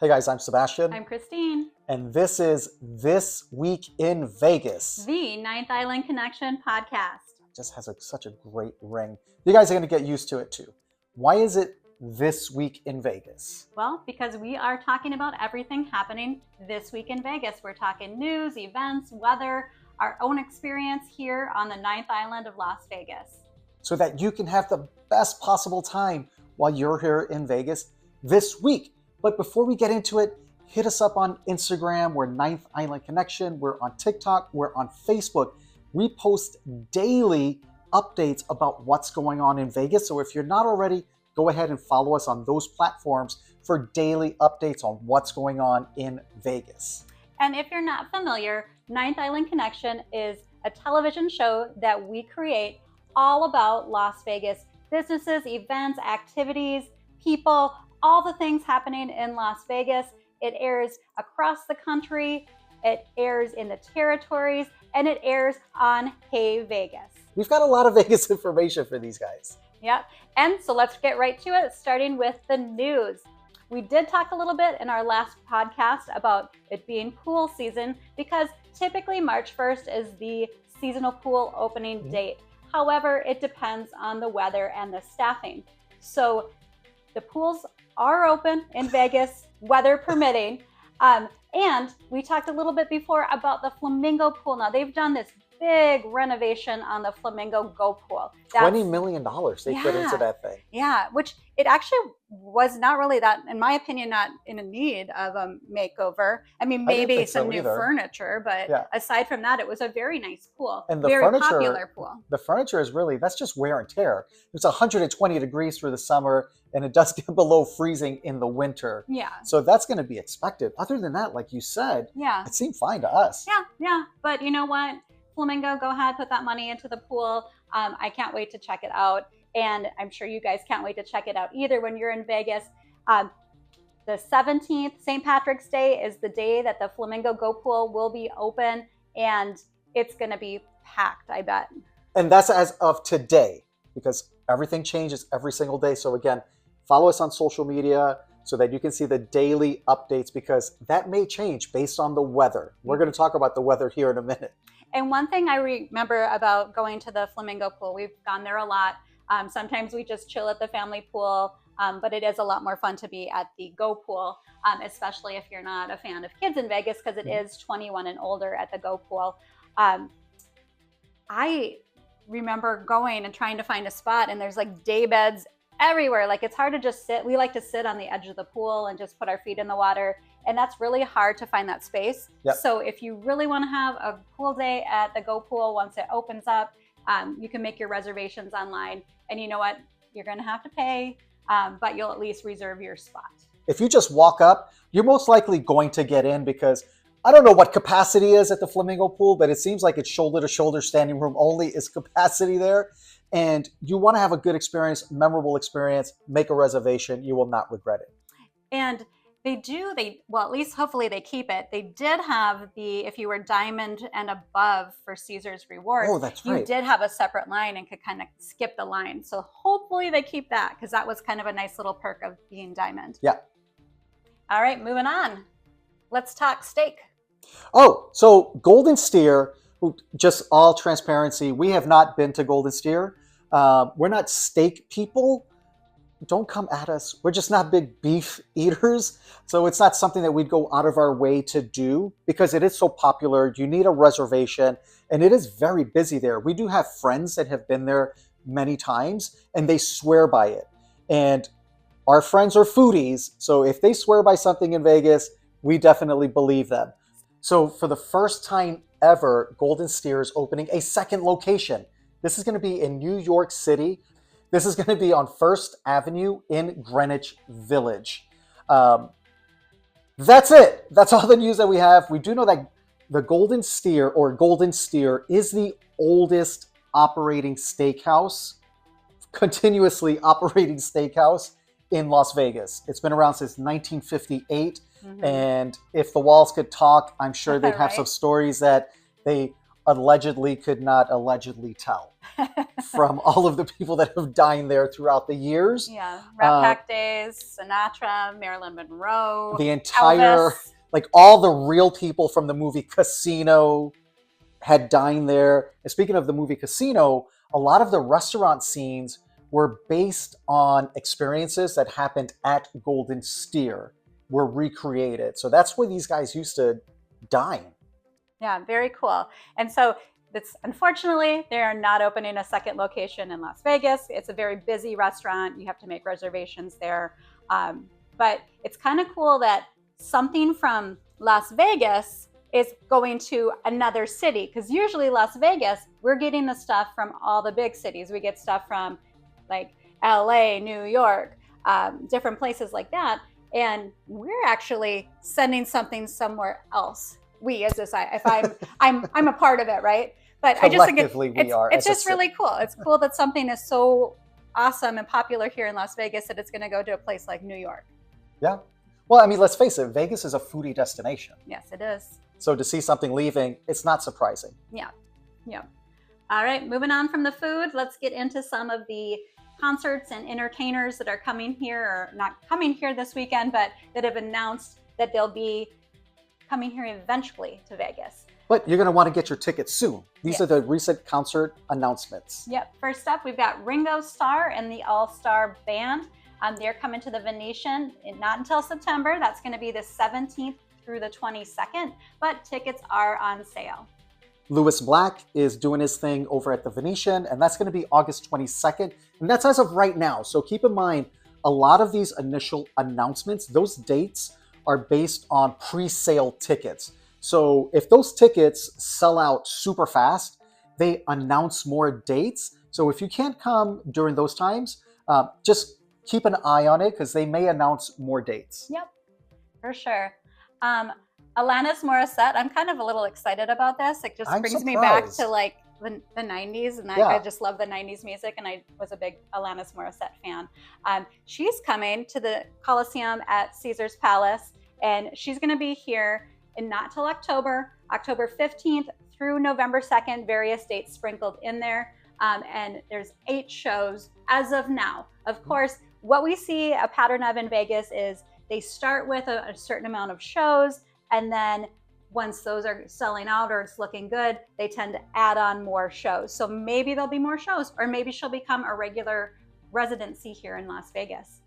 Hey guys, I'm Sebastian. I'm Kristine. And this is This Week in Vegas. The Ninth Island Connection podcast. It just has such a great ring. You guys are going to get used to it too. Why is it This Week in Vegas? Well, because we are talking about everything happening this week in Vegas. We're talking news, events, weather, our own experience here on the Ninth Island of Las Vegas. So that you can have the best possible time while you're here in Vegas this week. But before we get into it, hit us up on Instagram. We're Ninth Island Connection. We're on TikTok. We're on Facebook. We post daily updates about what's going on in Vegas. So if you're not already, go ahead and follow us on those platforms for daily updates on what's going on in Vegas. And if you're not familiar, Ninth Island Connection is a television show that we create all about Las Vegas businesses, events, activities, people, all the things happening in Las Vegas. It airs across the country, it airs in the territories, and it airs on Hey Vegas. We've got a lot of Vegas information for these guys. Yep. And so let's get right to it, starting with the news. We did talk a little bit in our last podcast about it being pool season because typically March 1st is the seasonal pool opening date. However, it depends on the weather and the staffing. So the pools are open in Vegas, weather permitting. And we talked a little bit before about the Flamingo pool. Now they've done this big renovation on the Flamingo Go pool. $20 million they put into that thing. Yeah, which it actually was not really that, in my opinion, not in a need of a makeover. I mean, maybe some new furniture, but aside from that, it was a very nice pool. And the very furniture, popular pool. The furniture is really, that's just wear and tear. It's 120 degrees for the summer, and it does get below freezing in the winter. Yeah. So that's going to be expected. Other than that, like you said, it seemed fine to us. Yeah. But you know what? Flamingo, go ahead, put that money into the pool. I can't wait to check it out. And I'm sure you guys can't wait to check it out either when you're in Vegas. The 17th, St. Patrick's Day, is the day that the Flamingo Go Pool will be open. And it's going to be packed, I bet. And that's as of today, because everything changes every single day. So again, follow us on social media so that you can see the daily updates, because that may change based on the weather. We're going to talk about the weather here in a minute. And one thing I remember about going to the Flamingo pool, we've gone there a lot. Sometimes we just chill at the family pool, but it is a lot more fun to be at the Go pool, especially if you're not a fan of kids in Vegas, because it is 21 and older at the Go pool. I remember going and trying to find a spot, and there's like day beds everywhere. Like, it's hard to just sit. We like to sit on the edge of the pool and just put our feet in the water. And that's really hard to find that space. Yep. So if you really want to have a pool day at the Go pool, once it opens up, you can make your reservations online. And you know what? You're going to have to pay, but you'll at least reserve your spot. If you just walk up, you're most likely going to get in, because I don't know what capacity is at the Flamingo pool, but it seems like it's shoulder to shoulder standing room only is capacity there. And you want to have a good experience, memorable experience, make a reservation. You will not regret it. And well, at least hopefully they keep it. They did have if you were diamond and above for Caesars Rewards, oh, that's right, you did have a separate line and could kind of skip the line. So hopefully they keep that, because that was kind of a nice little perk of being diamond. Yeah. All right, moving on. Let's talk steak. Oh, so Golden Steer, just all transparency, we have not been to Golden Steer. We're not steak people. Don't come at us. We're just not big beef eaters. So it's not something that we'd go out of our way to do, because it is so popular. You need a reservation, and it is very busy there. We do have friends that have been there many times, and they swear by it. And our friends are foodies. So if they swear by something in Vegas, we definitely believe them. So for the first time ever, Golden Steer is opening a second location. This is going to be in New York City. This is going to be on First Avenue in Greenwich Village. That's it. That's all the news that we have. We do know that the Golden Steer is the oldest operating steakhouse, continuously operating steakhouse in Las Vegas. It's been around since 1958. And if the walls could talk, I'm sure they'd have some stories that they allegedly could not allegedly tell from all of the people that have dined there throughout the years. Yeah, Rat Pack Days, Sinatra, Marilyn Monroe, the entire, Elvis. like all the real people from the movie Casino had dined there. And speaking of the movie Casino, a lot of the restaurant scenes were based on experiences that happened at Golden Steer, were recreated. So that's where these guys used to dine. Yeah, very cool. And so it's unfortunately they are not opening a second location in Las Vegas. It's a very busy restaurant. You have to make reservations there. But it's kind of cool that something from Las Vegas is going to another city, because usually Las Vegas, we're getting the stuff from all the big cities. We get stuff from like LA, New York, different places like that. And we're actually sending something somewhere else. We as this, if I'm a part of it, right? But I just think it's just really cool. It's cool that something is so awesome and popular here in Las Vegas that it's going to go to a place like New York. Yeah. Well, I mean, let's face it, Vegas is a foodie destination. Yes, it is. So to see something leaving, it's not surprising. Yeah. Yeah. All right, moving on from the food, let's get into some of the concerts and entertainers that are coming here, or not coming here this weekend, but that have announced that they'll be coming here eventually to Vegas. But you're going to want to get your tickets soon. These are the recent concert announcements. Yep. First up, we've got Ringo Starr and the All-Star Band. They're coming to the Venetian, not until September. That's going to be the 17th through the 22nd, but tickets are on sale. Lewis Black is doing his thing over at the Venetian, and that's going to be August 22nd. And that's as of right now. So keep in mind, a lot of these initial announcements, those dates are based on pre-sale tickets. So if those tickets sell out super fast, they announce more dates. So if you can't come during those times, just keep an eye on it, because they may announce more dates. Yep, for sure. Alanis Morissette, I'm kind of a little excited about this. It just brings me back to like the 90s, and I just love the 90s music, and I was a big Alanis Morissette fan. She's coming to the Coliseum at Caesar's Palace, and she's going to be here and not till October 15th through November 2nd, various dates sprinkled in there. And there's 8 shows as of now. Of course, what we see a pattern of in Vegas is they start with a certain amount of shows, and then once those are selling out or it's looking good, they tend to add on more shows. So maybe there'll be more shows, or maybe she'll become a regular residency here in Las Vegas.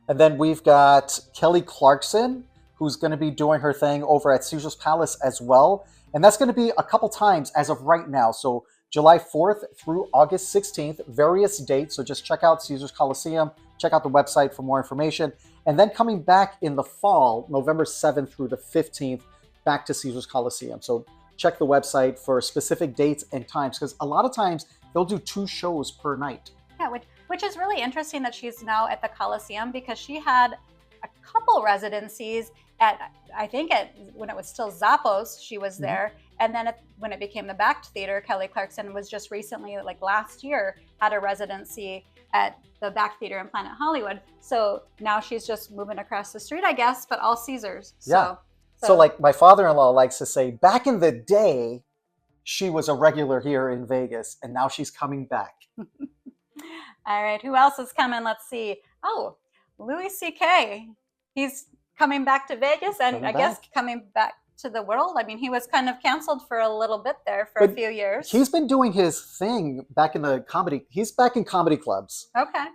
And then we've got Kelly Clarkson, who's going to be doing her thing over at Caesar's Palace as well. And that's going to be a couple times as of right now. So July 4th through August 16th, various dates. So just check out Caesar's Coliseum, check out the website for more information. And then coming back in the fall, November 7th through the 15th, back to Caesar's Coliseum. So check the website for specific dates and times, because a lot of times they'll do 2 shows per night. Yeah, which is really interesting that she's now at the Coliseum, because she had a couple residencies at, I think when it was still Zappos, she was there. And then when it became the Bact Theater, Kelly Clarkson was just recently, like last year, had a residency at the Bact Theater in Planet Hollywood. So now she's just moving across the street, I guess, but all Caesars. So like my father-in-law likes to say, back in the day, she was a regular here in Vegas, and now she's coming back. All right, who else is coming? Let's see. Oh, Louis C.K. He's coming back to Vegas, and I guess coming back to the world. I mean, he was kind of canceled for a little bit there for a few years. He's been doing his thing back in the comedy. He's back in comedy clubs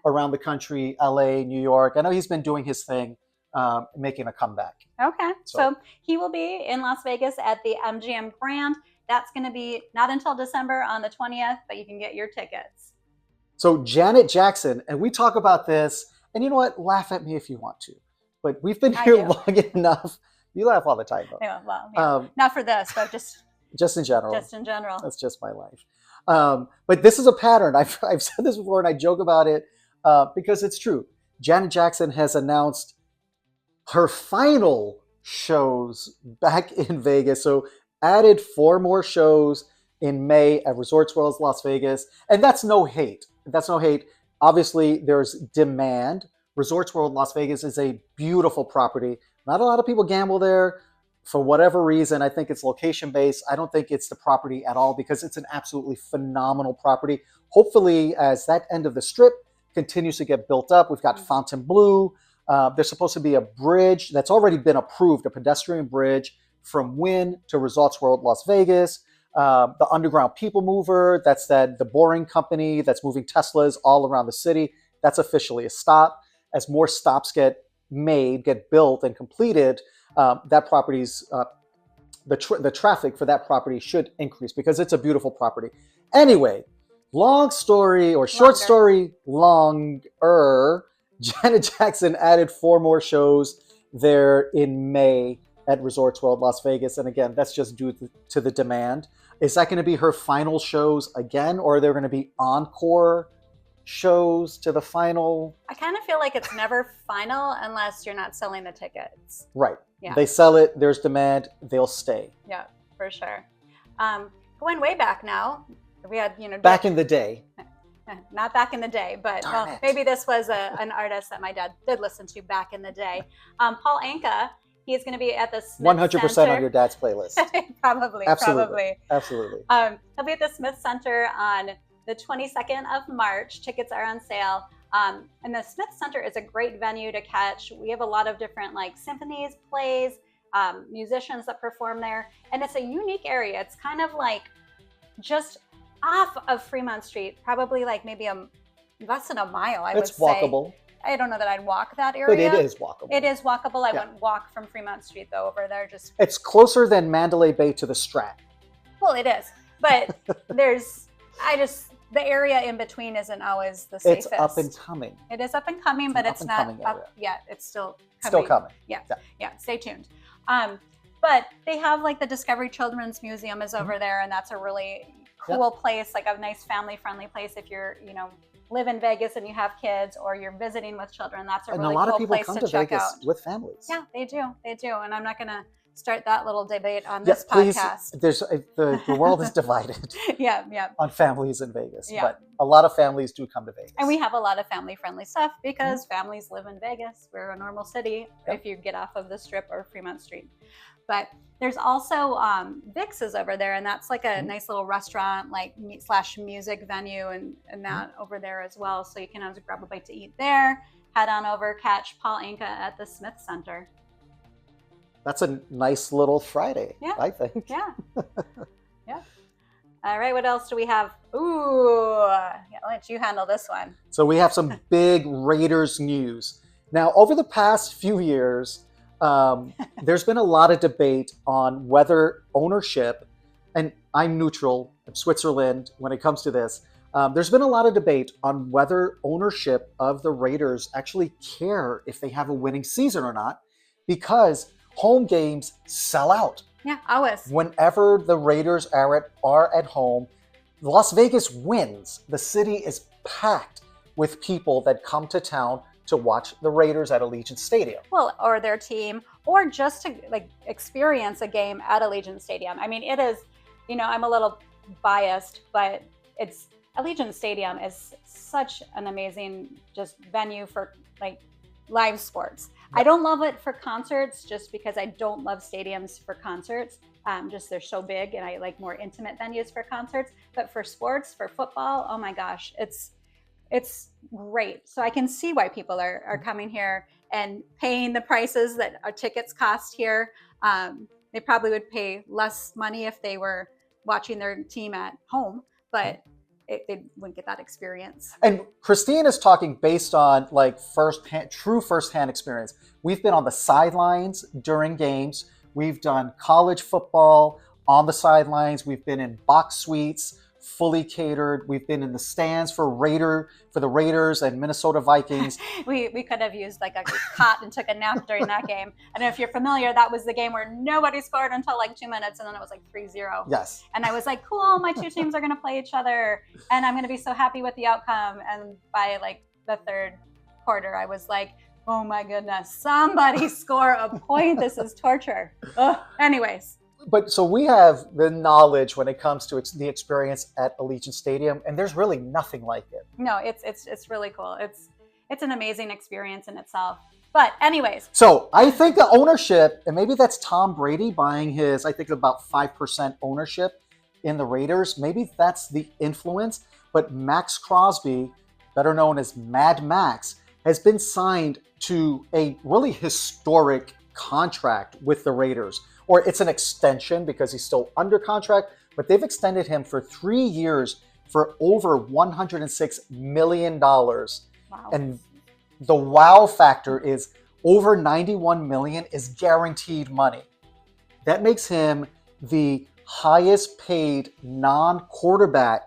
around the country, LA, New York. I know he's been doing his thing, making a comeback. Okay. So he will be in Las Vegas at the MGM Grand. That's going to be not until December on the 20th, but you can get your tickets. So Janet Jackson, and we talk about this, and you know what? Laugh at me if you want to. But we've been here long enough. You laugh all the time, though. Yeah, well, not for this, but just in general. Just in general. That's just my life. But this is a pattern. I've said this before, and I joke about it because it's true. Janet Jackson has announced her final shows back in Vegas. So added 4 more shows in May at Resorts World Las Vegas. And that's no hate. That's no hate. Obviously, there's demand. Resorts World Las Vegas is a beautiful property. Not a lot of people gamble there. For whatever reason, I think it's location based. I don't think it's the property at all because it's an absolutely phenomenal property. Hopefully, as that end of the strip continues to get built up, we've got Fontainebleau. There's supposed to be a bridge that's already been approved, a pedestrian bridge from Wynn to Resorts World Las Vegas. The underground people mover, that's the Boring Company that's moving Teslas all around the city. That's officially a stop. As more stops get made, get built and completed, that property's the traffic for that property should increase because it's a beautiful property. Anyway, long story or short story longer, Janet Jackson added 4 more shows there in May at Resorts World Las Vegas. And again, that's just due to the demand. Is that going to be her final shows again, or are there going to be encore shows to the final? I kind of feel like it's never final unless you're not selling the tickets. Right. Yeah. They sell it, there's demand, they'll stay. Yeah, for sure. Going way back now, we had, back in the day. Not back in the day, but maybe this was an artist that my dad did listen to back in the day. Paul Anka, he's going to be at the Smith 100% Center. On your dad's playlist. Probably. Absolutely. He'll be at the Smith Center on the 22nd of March. Tickets are on sale. And the Smith Center is a great venue to catch. We have a lot of different symphonies, plays, musicians that perform there. And it's a unique area. It's kind of just off of Fremont Street, probably maybe less than a mile, I would say. It's walkable. I don't know that I'd walk that area. But it is walkable. It is walkable. I wouldn't walk from Fremont Street, though, over there. It's closer than Mandalay Bay to the Strat. Well, it is. But the area in between isn't always the safest. It's up and coming. It is up and coming, but it's not up yet. It's still coming. Still coming. Yeah. Stay tuned. But they have the Discovery Children's Museum is over there, and that's a really cool place, a nice family-friendly place if you're, live in Vegas and you have kids or you're visiting with children. That's a really cool place to check out. And a lot of people come to Vegas with families. Yeah, they do. And I'm not going to start that little debate on this podcast. The world is divided on families in Vegas, but a lot of families do come to Vegas. And we have a lot of family-friendly stuff because families live in Vegas. We're a normal city if you get off of the Strip or Fremont Street. But there's also Vic's is over there, and that's a nice little restaurant, / music venue, and that over there as well. So you can always grab a bite to eat there. Head on over, catch Paul Anka at the Smith Center. That's a nice little Friday, I think. Yeah. All right, what else do we have? Ooh, I'll let you handle this one. So we have some big Raiders news. Now, over the past few years, there's been a lot of debate on whether ownership, and I'm neutral, I'm Switzerland when it comes to this. There's been a lot of debate on whether ownership of the Raiders actually care if they have a winning season or not, because home games sell out. Yeah, always. Whenever the Raiders are at home, Las Vegas wins. The city is packed with people that come to town to watch the Raiders at Allegiant Stadium. Well, or their team, or just to experience a game at Allegiant Stadium. I mean, it is, I'm a little biased, but Allegiant Stadium is such an amazing just venue for live sports. I don't love it for concerts just because I don't love stadiums for concerts. They're so big and I like more intimate venues for concerts. But for sports, for football, oh my gosh, it's great. So I can see why people are coming here and paying the prices that our tickets cost here. They probably would pay less money if they were watching their team at home, but they wouldn't get that experience. And Kristine is talking based on true firsthand experience. We've been on the sidelines during games. We've done college football on the sidelines. We've been in box suites, fully catered. We've been in the stands for the Raiders and Minnesota Vikings. we could have used a cot and took a nap during that game. I don't know if you're familiar, that was the game where nobody scored until 2 minutes, and then it was 3-0. Yes. And I was cool, my two teams are going to play each other, and I'm going to be so happy with the outcome. And by the third quarter, I was oh my goodness, somebody score a point. This is torture. Ugh. Anyways. But so we have the knowledge when it comes to the experience at Allegiant Stadium, and there's really nothing like it. No, it's really cool. It's an amazing experience in itself. But anyways. So I think the ownership, and maybe that's Tom Brady buying his, I think about 5% ownership in the Raiders. Maybe that's the influence. But Max Crosby, better known as Mad Max, has been signed to a really historic contract with the Raiders. Or it's an extension because he's still under contract, but they've extended him for 3 years for over $106 million. Wow. And the wow factor is over 91 million is guaranteed money. That makes him the highest paid non-quarterback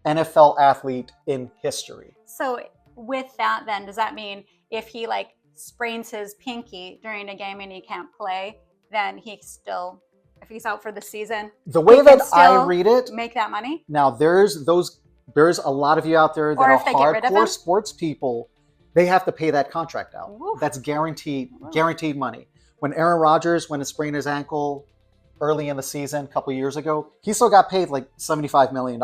NFL athlete in history. So with that then, does that mean if he like sprains his pinky during a game and he can't play, then he still, if he's out for the season, the way that I read it, make that money? Now there's a lot of you out there that are hardcore sports people. They have to pay that contract out. Oof. That's guaranteed money. When Aaron Rodgers went and sprained his ankle early in the season, a couple of years ago, he still got paid like $75 million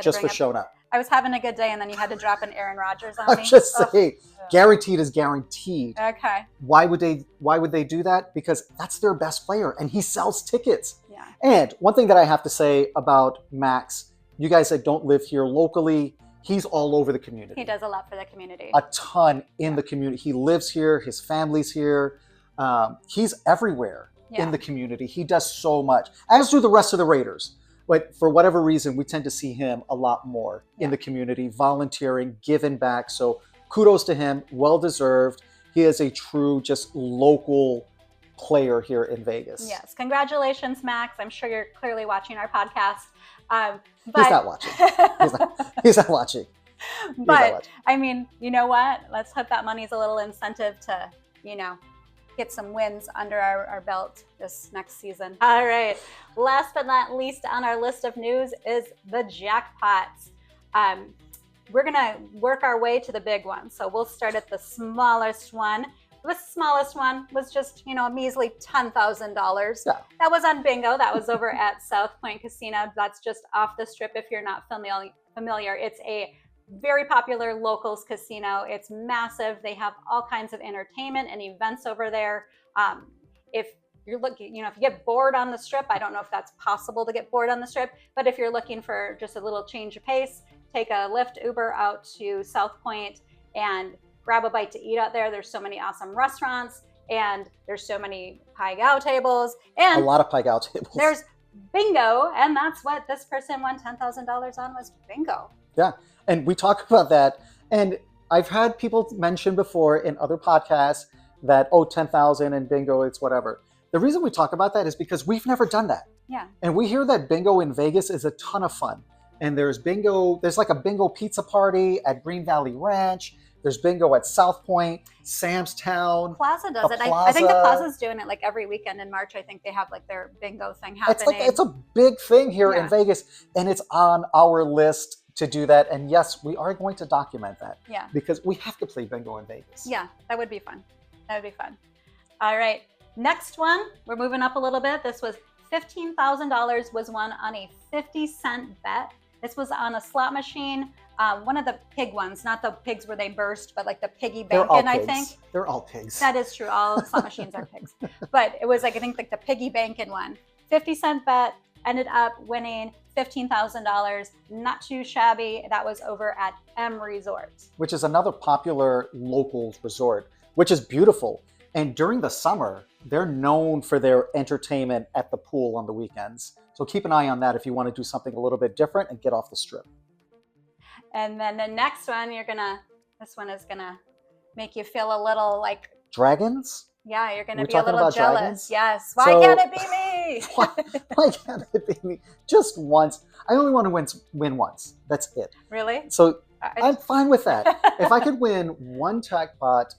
just for showing up. I was having a good day, and then you had to drop an Aaron Rodgers on me. I'm just saying, guaranteed is guaranteed. Okay. Why would they do that? Because that's their best player, and he sells tickets. Yeah. And one thing that I have to say about Max, you guys that don't live here locally, he's all over the community. He does a lot for the community. A ton in the community. He lives here. His family's here. He's everywhere in the community. He does so much, as do the rest of the Raiders. But for whatever reason, we tend to see him a lot more in the community, volunteering, giving back. So kudos to him. Well-deserved. He is a true, just local player here in Vegas. Yes. Congratulations, Max. I'm sure you're clearly watching our podcast. But he's not watching. He's not watching. But I mean, you know what? Let's hope that money's a little incentive to, get some wins under our belt this next season. All right. Last but not least on our list of news is the jackpots. We're going to work our way to the big one. So we'll start at the smallest one. The smallest one was just, a measly $10,000. Yeah. That was on bingo. That was over at South Point Casino. That's just off the strip if you're not familiar. It's a very popular locals casino. It's massive. They have all kinds of entertainment and events over there. If you're looking, if you get bored on the strip, I don't know if that's possible to get bored on the strip, but if you're looking for just a little change of pace, take a Lyft Uber out to South Point and grab a bite to eat out there. There's so many awesome restaurants and there's so many pai gow tables and a lot of pai gow tables. There's bingo, and that's what this person won $10,000 on, was bingo. Yeah, and we talk about that, and I've had people mention before in other podcasts that 10,000 and bingo, it's whatever. The reason we talk about that is because we've never done that. Yeah. And we hear that bingo in Vegas is a ton of fun. And there's like a bingo pizza party at Green Valley Ranch. There's bingo at South Point, Sam's Town. Plaza does it. I think the Plaza's doing it like every weekend in March. I think they have like their bingo thing happening. It's a big thing here in Vegas, and it's on our list to do that. And yes, we are going to document that. Yeah. Because we have to play bingo in Vegas. Yeah, that would be fun. All right. Next one, we're moving up a little bit. This was $15,000 was won on a 50-cent bet. This was on a slot machine, one of the pig ones, not the pigs where they burst, but like the piggy bankin', I think. They're all pigs. That is true. All slot machines are pigs. But it was like, I think like the piggy bankin' one. 50-cent bet, ended up winning $15,000. Not too shabby. That was over at M Resort. Which is another popular local resort, which is beautiful. And during the summer, they're known for their entertainment at the pool on the weekends. So keep an eye on that if you want to do something a little bit different and get off the strip. And then the next one, this one is gonna make you feel a little like... Dragons? Yeah, you're gonna be a little jealous. Dragons? Yes. Why can't it be me? why can't it be me? Just once. I only want to win once. That's it. Really? So I'm fine with that. If I could win one jackpot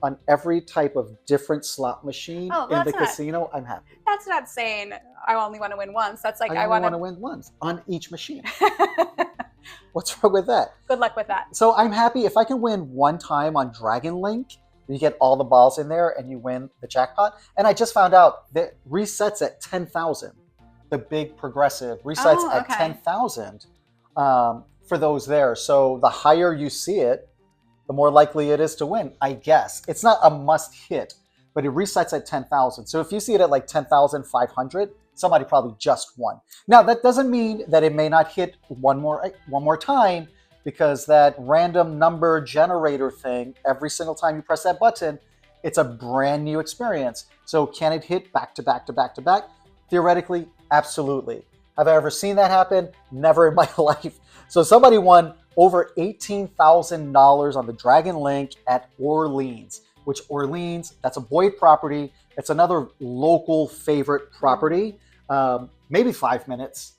on every type of different slot machine in the casino, I'm happy. That's not saying I only want to win once. That's like I want to win once on each machine. What's wrong with that? Good luck with that. So I'm happy if I can win one time on Dragon Link. You get all the balls in there and you win the jackpot. And I just found out that resets at 10,000. The big progressive resets at 10,000 for those there. So the higher you see it, the more likely it is to win, I guess. It's not a must hit, but it resets at 10,000. So if you see it at like 10,500, somebody probably just won. Now, that doesn't mean that it may not hit one more time, because that random number generator thing, every single time you press that button, it's a brand new experience. So can it hit back to back to back to back? Theoretically, absolutely. Have I ever seen that happen? Never in my life. So somebody won over $18,000 on the Dragon Link at Orleans, which Orleans, that's a Boyd property. It's another local favorite property. Maybe 5 minutes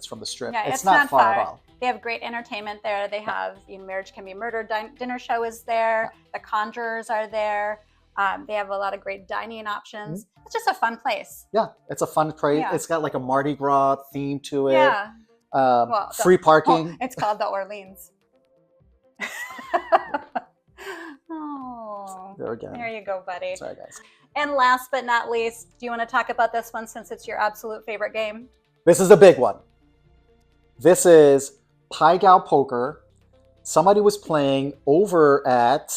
from the Strip. Yeah, it's not far at all. They have great entertainment there. They have Marriage Can Be Murder dinner show is there. The Conjurers are there. They have a lot of great dining options. Mm-hmm. It's just a fun place. Yeah, it's a fun place. Yeah. It's got like a Mardi Gras theme to it. Yeah. Free parking. It's called the Orleans. Oh, there you go, buddy. Sorry, guys. And last but not least, do you want to talk about this one since it's your absolute favorite game? This is a big one. This is Pai Gow Poker. Somebody was playing over at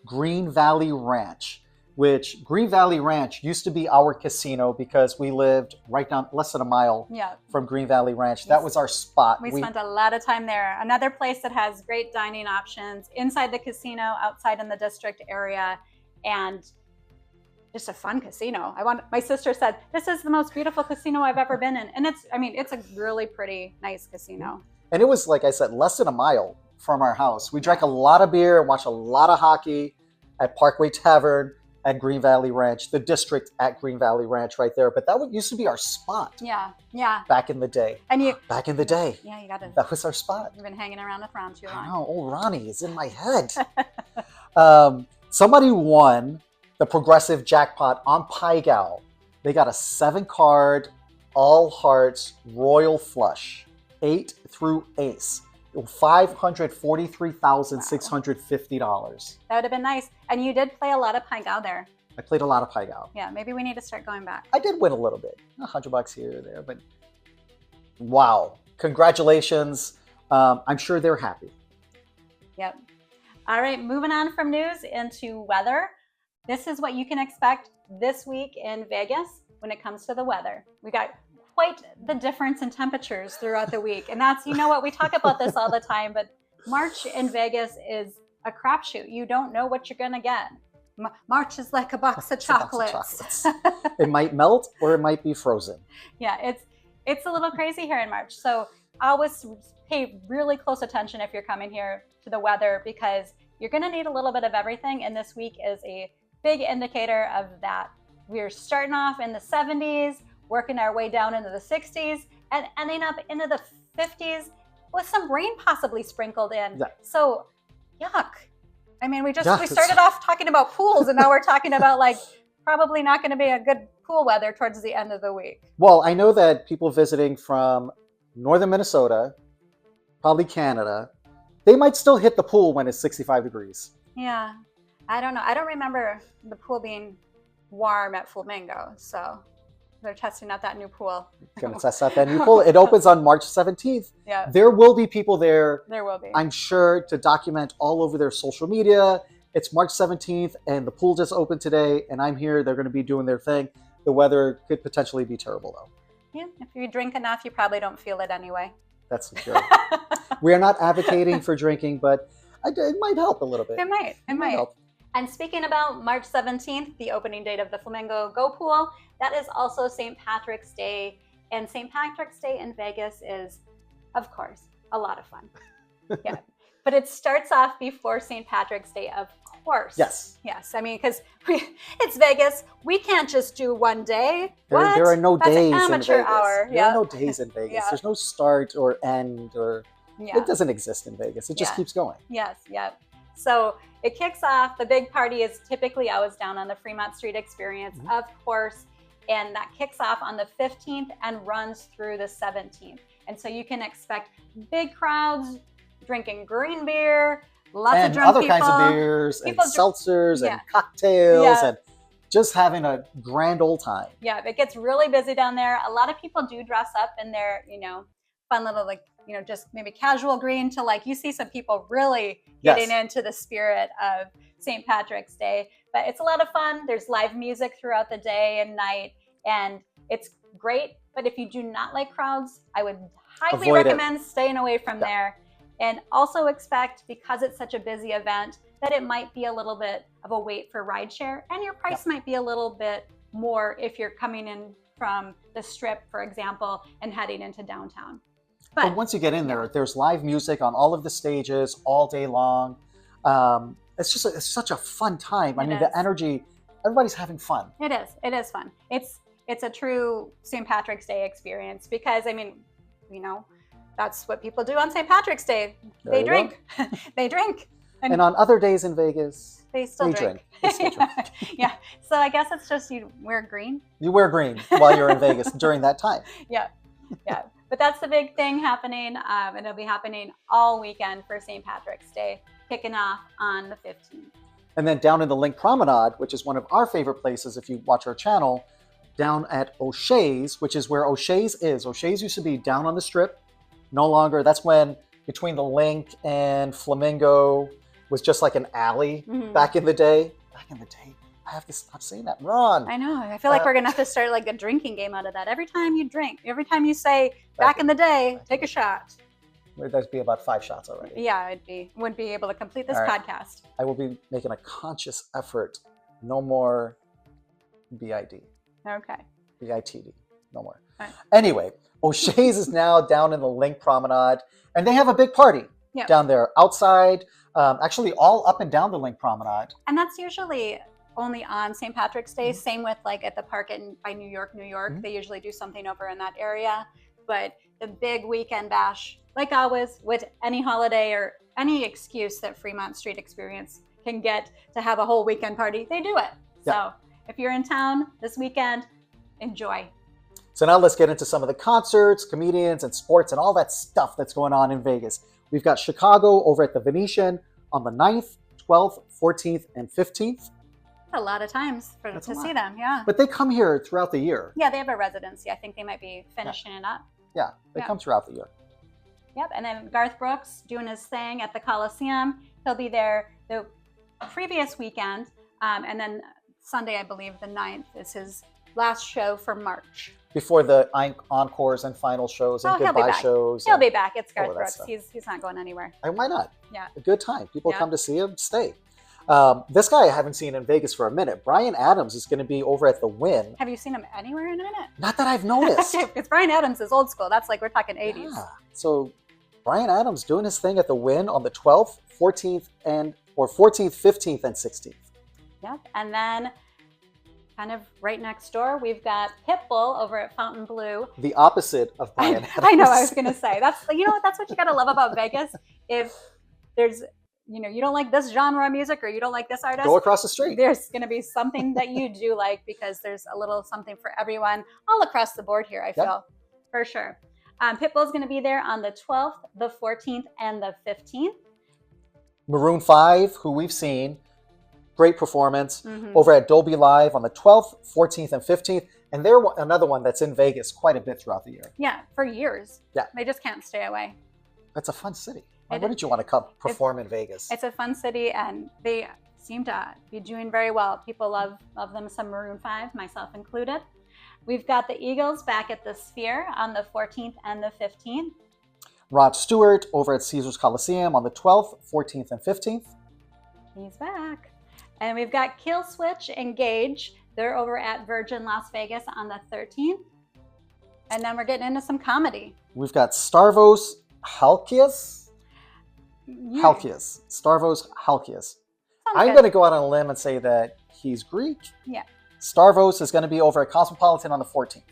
Green Valley Ranch, which Green Valley Ranch used to be our casino because we lived right down less than a mile from Green Valley Ranch. That was our spot. We spent a lot of time there. Another place that has great dining options inside the casino, outside in the district area, and just a fun casino. My sister said, this is the most beautiful casino I've ever been in. And it's a really pretty, nice casino. And it was, like I said, less than a mile from our house. We drank a lot of beer and watched a lot of hockey at Parkway Tavern at Green Valley Ranch, the district at Green Valley Ranch right there. But that used to be our spot. Yeah. Back in the day. Back in the day. Yeah, you got to. That was our spot. You've been hanging around with Ron too long. I know. Old Ronnie is in my head. Somebody won the progressive jackpot on Pai Gow. They got a 7-card, all hearts, royal flush, 8 through ace. $543,650. That would have been nice. And you did play a lot of Pai Gow there. I played a lot of Pai Gow. Yeah, maybe we need to start going back. I did win a little bit, $100 here or there, but wow. Congratulations. I'm sure they're happy. Yep. All right, moving on from news into weather. This is what you can expect this week in Vegas when it comes to the weather. We got quite the difference in temperatures throughout the week. And that's, what, we talk about this all the time, but March in Vegas is a crapshoot. You don't know what you're going to get. March is like a box of chocolates. It might melt or it might be frozen. Yeah, it's a little crazy here in March. So always pay really close attention if you're coming here to the weather, because you're going to need a little bit of everything. And this week is a big indicator of that. We're starting off in the 70s, working our way down into the 60s, and ending up into the 50s with some rain possibly sprinkled in. Yeah. So, yuck. We started off talking about pools, and now we're talking about probably not going to be a good pool weather towards the end of the week. Well, I know that people visiting from northern Minnesota, probably Canada, they might still hit the pool when it's 65 degrees. Yeah. I don't know. I don't remember the pool being warm at Flamingo, so they're testing out that new pool. Going to test out that new pool. It opens on March 17th. Yeah. There will be people there. There will be. I'm sure, to document all over their social media. It's March 17th, and the pool just opened today, and I'm here. They're going to be doing their thing. The weather could potentially be terrible, though. Yeah. If you drink enough, you probably don't feel it anyway. That's for sure. We are not advocating for drinking, but it might help a little bit. It might help. And speaking about March 17th, the opening date of the Flamingo Go Pool, that is also St. Patrick's Day. And St. Patrick's Day in Vegas is, of course, a lot of fun. Yeah. But it starts off before St. Patrick's Day, of course. Yes. Yes. Because it's Vegas. We can't just do one day. There are no days in Vegas. Hour. There are no days in Vegas. Yeah. There's no start or end it doesn't exist in Vegas. It just keeps going. Yes. Yep. So it kicks off. The big party is typically always down on the Fremont Street Experience, of course. And that kicks off on the 15th and runs through the 17th. And so you can expect big crowds drinking green beer, lots of drunk people. And other kinds of beers and seltzers and cocktails and just having a grand old time. Yeah, it gets really busy down there. A lot of people do dress up in their, fun little, like, just maybe casual green to, like, you see some people really getting into the spirit of St. Patrick's Day. But it's a lot of fun. There's live music throughout the day and night, and it's great. But if you do not like crowds, I would highly recommend staying away from there. And also expect, because it's such a busy event, that it might be a little bit of a wait for rideshare, and your price might be a little bit more if you're coming in from the Strip, for example, and heading into downtown. But once you get in there, there's live music on all of the stages all day long. It's such a fun time. I mean, the energy, everybody's having fun. It is fun. It's a true St. Patrick's Day experience, because, I mean, that's what people do on St. Patrick's Day. They drink. They drink. And on other days in Vegas, they still drink. Yeah. So I guess it's just you wear green. You wear green while you're in Vegas during that time. Yeah. But that's the big thing happening, and it'll be happening all weekend for St. Patrick's Day, kicking off on the 15th. And then down in the Link Promenade, which is one of our favorite places if you watch our channel, down at O'Shea's, which is where O'Shea's is. O'Shea's used to be down on the Strip. No longer. That's when between the Link and Flamingo was just like an alley back in the day. Back in the day. I have to stop saying that. Ron. I know. I feel like we're going to have to start like a drinking game out of that. Every time you drink, every time you say back in the day, take a shot. There'd be about 5 shots already. Yeah, wouldn't be able to complete this podcast. I will be making a conscious effort. No more BID. Okay. BITD. No more. Anyway, O'Shea's is now down in the Link Promenade, and they have a big party down there outside, actually all up and down the Link Promenade. And that's usually only on St. Patrick's Day. Same with like at the park by New York. They usually do something over in that area. But the big weekend bash, like always, with any holiday or any excuse that Fremont Street Experience can get to have a whole weekend party, they do it. So if you're in town this weekend, enjoy. So now let's get into some of the concerts, comedians, and sports, and all that stuff that's going on in Vegas. We've got Chicago over at the Venetian on the 9th, 12th, 14th, and 15th. A lot of times to see them, But they come here throughout the year. Yeah, they have a residency. I think they might be finishing it up. Yeah, they come throughout the year. Yep, and then Garth Brooks doing his thing at the Coliseum. He'll be there the previous weekend, and then Sunday, I believe, the 9th, is his last show for March. Before the encores and final shows and goodbye shows. He'll be back. It's Garth Brooks. He's not going anywhere. Why not? Yeah. A good time. People come to see him, stay. This guy I haven't seen in Vegas for a minute. Brian Adams is going to be over at the Wynn. Have you seen him anywhere in a minute? Not that I've noticed. Because Brian Adams is old school. That's like, we're talking 80s. Yeah. So Brian Adams doing his thing at the Wynn on the 12th, 14th, 15th, and 16th. Yep. And then kind of right next door, we've got Pitbull over at Fontainebleau. The opposite of Brian Adams. I know, I was going to say. That's what you got to love about Vegas. If there's, you don't like this genre of music or you don't like this artist, go across the street. There's going to be something that you do like, because there's a little something for everyone all across the board here, I feel, for sure. Pitbull's going to be there on the 12th, the 14th, and the 15th. Maroon 5, who we've seen. Great performance over at Dolby Live on the 12th, 14th, and 15th. And they're another one that's in Vegas quite a bit throughout the year. Yeah, for years. Yeah. They just can't stay away. That's a fun city. Why wouldn't you want to come perform in Vegas? It's a fun city, and they seem to be doing very well. People love them some Maroon 5, myself included. We've got the Eagles back at the Sphere on the 14th and the 15th. Rod Stewart over at Caesars Coliseum on the 12th, 14th, and 15th. He's back. And we've got Kill Switch and Gage. They're over at Virgin Las Vegas on the 13th. And then we're getting into some comedy. We've got Stavros Halkias. Stavros Halkias. I'm going to go out on a limb and say that he's Greek. Yeah. Stavros is going to be over at Cosmopolitan on the 14th.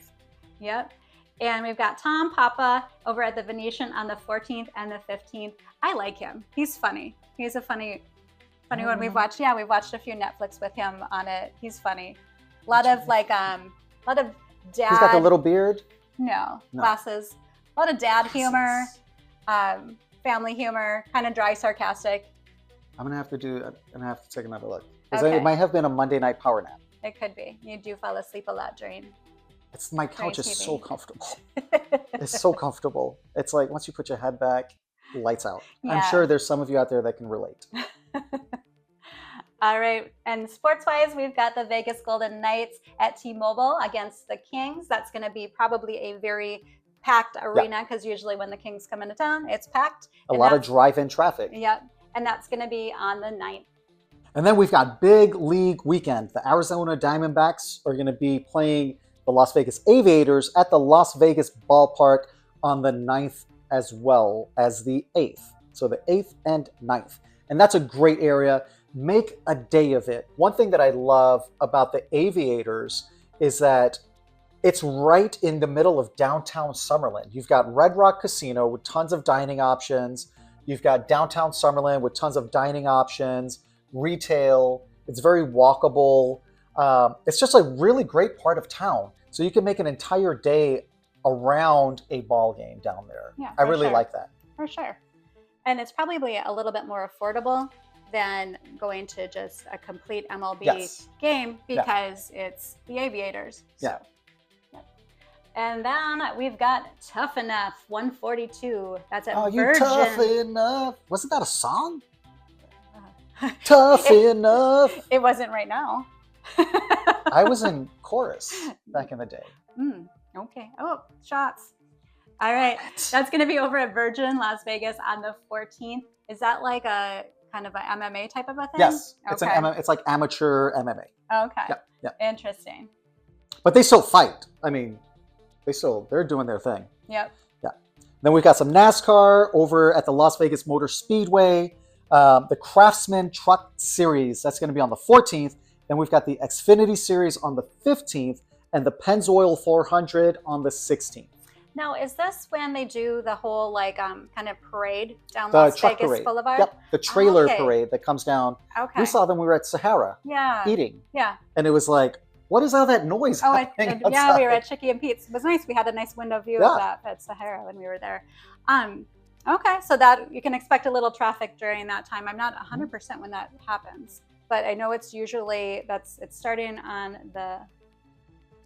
Yep. And we've got Tom Papa over at the Venetian on the 14th and the 15th. I like him. He's funny. He's a funny one. We've watched a few Netflix with him on it. He's funny. A lot of dad. He's got the little beard. No. Glasses. A lot of dad humor, family humor, kind of dry, sarcastic. I'm gonna have to take another look. Because it might have been a Monday night power nap. It could be. You do fall asleep a lot during My couch is TV. so comfortable. It's so comfortable. It's like once you put your head back, lights out. Yeah. I'm sure there's some of you out there that can relate. All right, and sports-wise, we've got the Vegas Golden Knights at T-Mobile against the Kings. That's going to be probably a very packed arena because usually when the Kings come into town, it's packed. A lot of drive-in traffic. Yep, and that's going to be on the 9th. And then we've got big league weekend. The Arizona Diamondbacks are going to be playing the Las Vegas Aviators at the Las Vegas ballpark on the 9th as well as the 8th. So the 8th and 9th. And that's a great area. Make a day of it. One thing that I love about the Aviators is that it's right in the middle of downtown Summerlin. You've got Red Rock Casino with tons of dining options. You've got downtown Summerlin with tons of dining options, retail. It's very walkable. It's just a really great part of town. So you can make an entire day around a ball game down there. Yeah, I really like that. For sure. And it's probably a little bit more affordable than going to just a complete MLB game because it's the Aviators. So. Yeah. And then we've got Tough Enough 142. That's at Virgin. You tough enough? Wasn't that a song? Tough enough. It wasn't right now. I was in chorus back in the day. Okay. Oh, shots. All right. That's going to be over at Virgin Las Vegas on the 14th. Is that like a kind of an MMA type of a thing? Yes. Okay. It's like amateur MMA. Okay. Yep. Interesting. But they still fight. I mean, they're doing their thing. Yep. Yeah. Then we've got some NASCAR over at the Las Vegas Motor Speedway. The Craftsman Truck Series, that's going to be on the 14th. Then we've got the Xfinity Series on the 15th and the Pennzoil 400 on the 16th. Now, is this when they do the whole kind of parade down Las Vegas parade. Boulevard? Yep, the trailer parade that comes down. Okay. We saw them when we were at Sahara eating. Yeah. And it was like, what is all that noise happening outside? We were at Chicky and Pete's. It was nice. We had a nice window view of that at Sahara when we were there. Okay, so that you can expect a little traffic during that time. I'm not 100% when that happens, but I know it's usually it's starting on the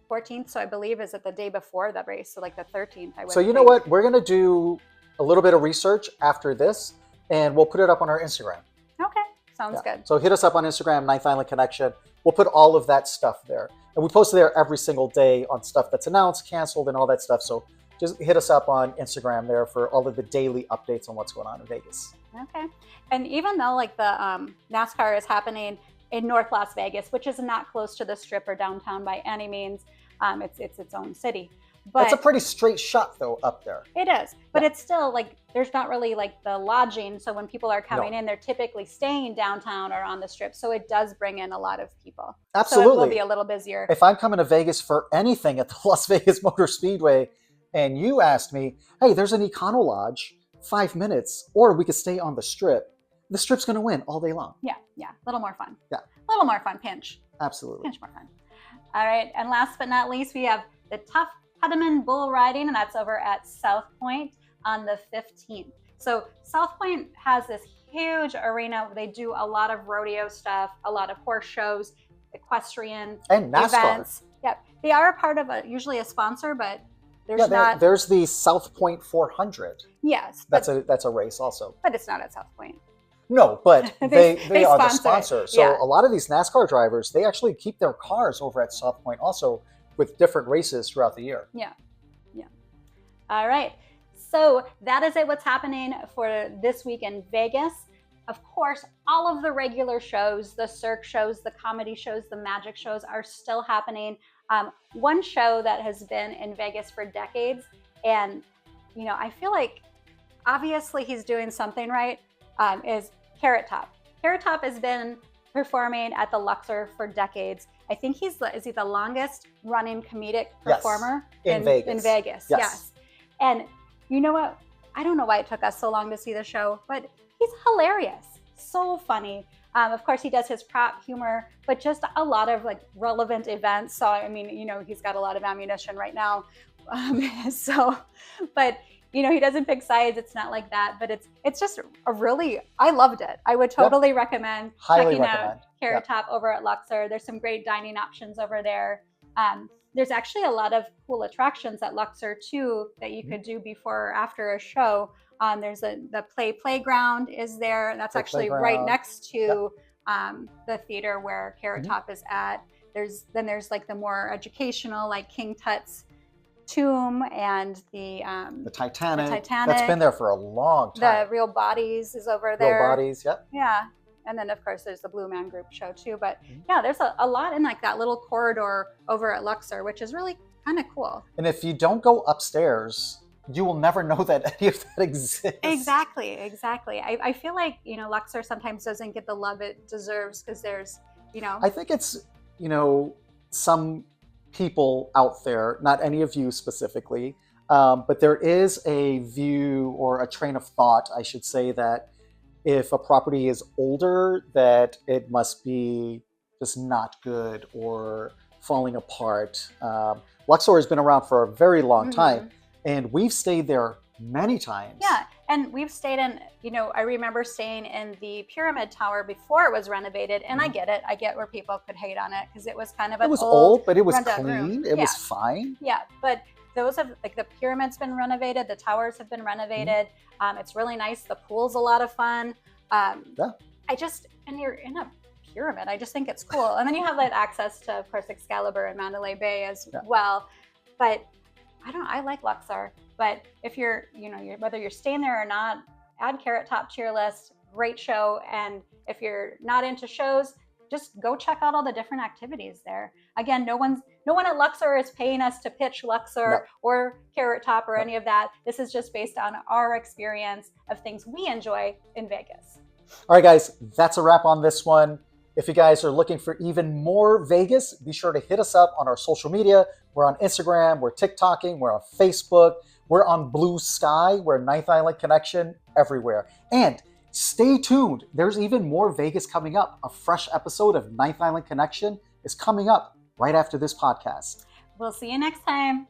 14th, so I believe is it the day before the race, so like the 13th. So you know what? We're going to do a little bit of research after this, and we'll put it up on our Instagram. Okay, sounds good. So hit us up on Instagram, Ninth Island Connection. We'll put all of that stuff there. And we post there every single day on stuff that's announced, canceled, and all that stuff. So just hit us up on Instagram there for all of the daily updates on what's going on in Vegas. Okay. And even though like the NASCAR is happening in North Las Vegas, which is not close to the Strip or downtown by any means, it's its own city. But it's a pretty straight shot though up there. It is, but it's still like there's not really like the lodging. So when people are coming in, they're typically staying downtown or on the Strip. So it does bring in a lot of people. Absolutely. So it will be a little busier. If I'm coming to Vegas for anything at the Las Vegas Motor Speedway, and you asked me, hey, there's an Econo Lodge, 5 minutes, or we could stay on the Strip. The Strip's going to win all day long. Yeah. A little more fun. Yeah. A little more fun. Pinch. Absolutely. Pinch more fun. All right. And last but not least, we have the Tough Putteman Bull Riding, and that's over at South Point on the 15th. So South Point has this huge arena. They do a lot of rodeo stuff, a lot of horse shows, equestrian and NASCAR events. Yeah. They are a part of usually a sponsor, but there's the South Point 400. Yes. That's a race also. But it's not at South Point. No, but they are the sponsor. It. So a lot of these NASCAR drivers, they actually keep their cars over at South Point also with different races throughout the year. Yeah. All right. So that is it, what's happening for this week in Vegas. Of course, all of the regular shows, the Cirque shows, the comedy shows, the magic shows are still happening. One show that has been in Vegas for decades, and I feel like obviously he's doing something right, is Carrot Top. Carrot Top has been performing at the Luxor for decades. I think is he the longest running comedic performer in Vegas. Yes. And you know what? I don't know why it took us so long to see the show, but he's hilarious. So funny. Of course, he does his prop humor, but just a lot of like relevant events. So, I mean, he's got a lot of ammunition right now. But he doesn't pick sides. It's not like that, but it's just I loved it. I would totally recommend checking out Carrot Top over at Luxor. There's some great dining options over there. There's actually a lot of cool attractions at Luxor too that you could do before or after a show. There's the playground is there. That's actually right next to the theater where Carrot Top is at. There's like the more educational, like King Tut's tomb and the Titanic. That's been there for a long time. The Real Bodies is over there. Real Bodies, yep. Yeah. And then, of course, there's the Blue Man Group show, too. But, yeah, there's a lot in, like, that little corridor over at Luxor, which is really kind of cool. And if you don't go upstairs, you will never know that any of that exists. Exactly. I feel like, Luxor sometimes doesn't get the love it deserves because there's, I think it's, some people out there, not any of you specifically, but there is a view or a train of thought, I should say, that if a property is older, that it must be just not good or falling apart. Luxor has been around for a very long time, and we've stayed there many times. Yeah, and we've stayed in, I remember staying in the Pyramid Tower before it was renovated, and I get it. I get where people could hate on it because it was kind of an old, but it was clean. Room. It was fine. Yeah, but those have, like, the pyramid's been renovated, the towers have been renovated. It's really nice. The pool's a lot of fun. And you're in a pyramid. I just think it's cool. And then you have that access to, of course, Excalibur and Mandalay Bay as well. But I like Luxor. But if you're whether you're staying there or not, add Carrot Top to your list. Great show. And if you're not into shows, just go check out all the different activities there. Again, no one at Luxor is paying us to pitch Luxor or Carrot Top or any of that. This is just based on our experience of things we enjoy in Vegas. All right, guys, that's a wrap on this one. If you guys are looking for even more Vegas, be sure to hit us up on our social media. We're on Instagram, we're TikToking, we're on Facebook, we're on Blue Sky, we're Ninth Island Connection, everywhere. And stay tuned. There's even more Vegas coming up. A fresh episode of Ninth Island Connection is coming up right after this podcast. We'll see you next time.